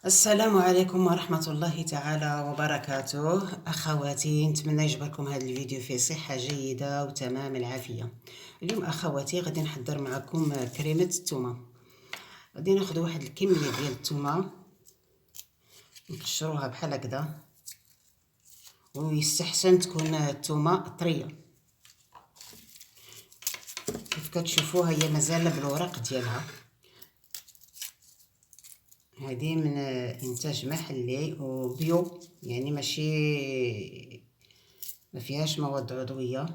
السلام عليكم ورحمة الله تعالى وبركاته. أخواتي، نتمنى يعجبكم هذا الفيديو فيه صحة جيدة وتمام العافية. اليوم أخواتي غادي نحضر معكم كريمة الثومة. غادي ناخذ واحد الكمية ديال الثومة نقشروها بحال هكذا، ويستحسن تكون الثومة طرية. كيف كتشوفوا هي مازال بالورق ديالها. هذه من انتاج محلي وبيو، يعني ماشي ما فيهاش مواد عضويه.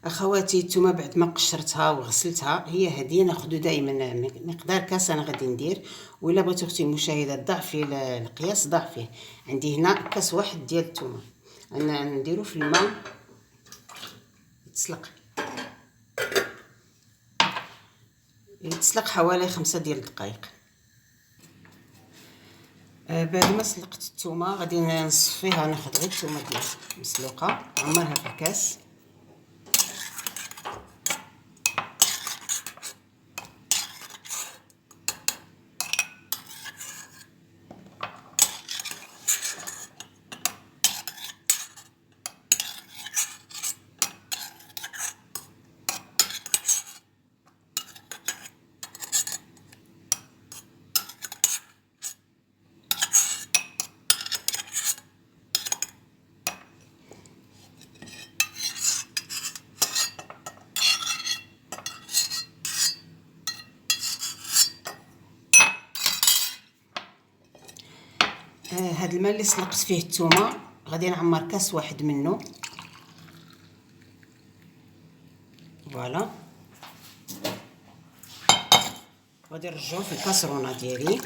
اخواتي، الثومه بعد ما قشرتها وغسلتها هي هذه. ناخذ دائما مقدار كاس انا غادي ندير، وإلا بغيتو اختي المشاهده ضعفي القياس ضعفيه. عندي هنا كاس واحد ديال الثومه، انا نديرو في الماء يتسلق حوالي 5 ديال الدقائق. بعد ما سلقت الثومه غادي نصفيها، ناخذ غير الثومه ديال مسلوقه نعمرها في الكاس. هاد الماء اللي سلقت فيه الثومه غادي نعمر كاس واحد منه. فوالا، غادي نرجعو في الكاسرونه ديالي،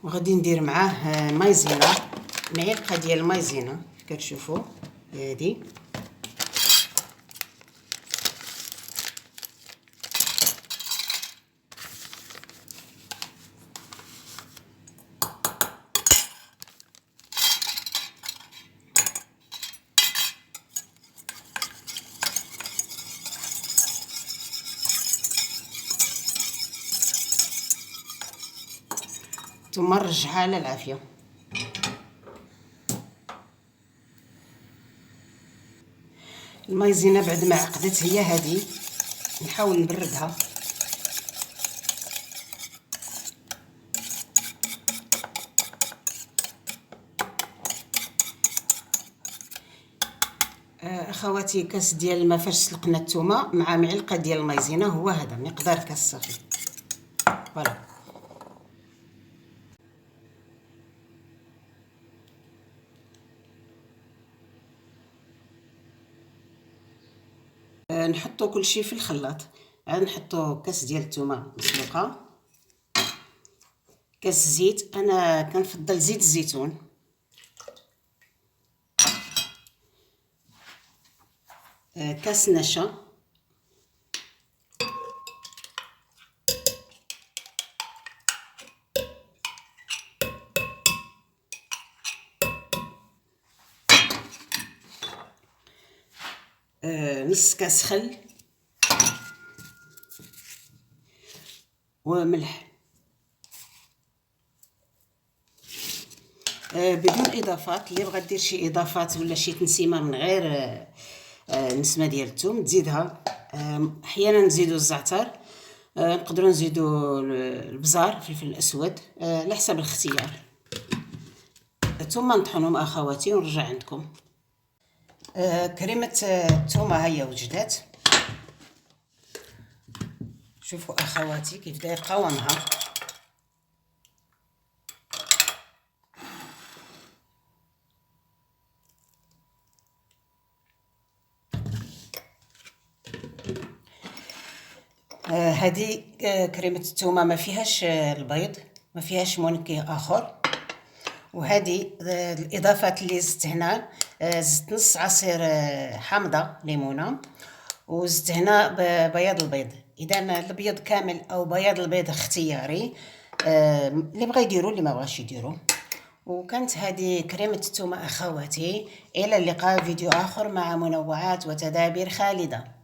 وغادي ندير معاه مايزينا، معلقه ديال المايزينا كتشوفوا هادي. ثم نرجعها على العافيه. المايزينا بعد ما عقدت هي هذه، نحاول نبردها. اخواتي، كاس ديال الماء فاش سلقنا الثومه مع معلقه ديال المايزينا، هو هذا مقدار كاس صافي. فوالا، نحطو كلشي في الخلاط. عاد نحطو كاس ديال الثومه مسلوقه، كاس زيت، انا كنفضل زيت الزيتون، كاس نشا، نص كاس خل وملح. بدون اضافات. اللي بغات دير شي اضافات ولا شي تنسيمه من غير النسمه ديال الثوم تزيدها. احيانا نزيدو الزعتر، نقدروا نزيدو البزار، الفلفل الاسود، على حسب الاختيار. ثم نطحنهم اخواتي ونرجع عندكم. كريمه الثومه هي وجدات. شوفوا اخواتي كيف داير قوامها. هذه كريمه الثومه ما فيهاش البيض، ما فيهاش منكه اخر. وهذه الاضافات اللي زدت هنا، زدت نص عصير حامضه ليمونه، وزدت هنا بياض البيض. اذا الابيض كامل او بياض البيض اختياري، اللي بغى يديروا اللي ما بغاش يديروا. وكانت هذه كريمه الثومه اخواتي، الى اللقاء فيديو اخر مع منوعات وتدابير خالده.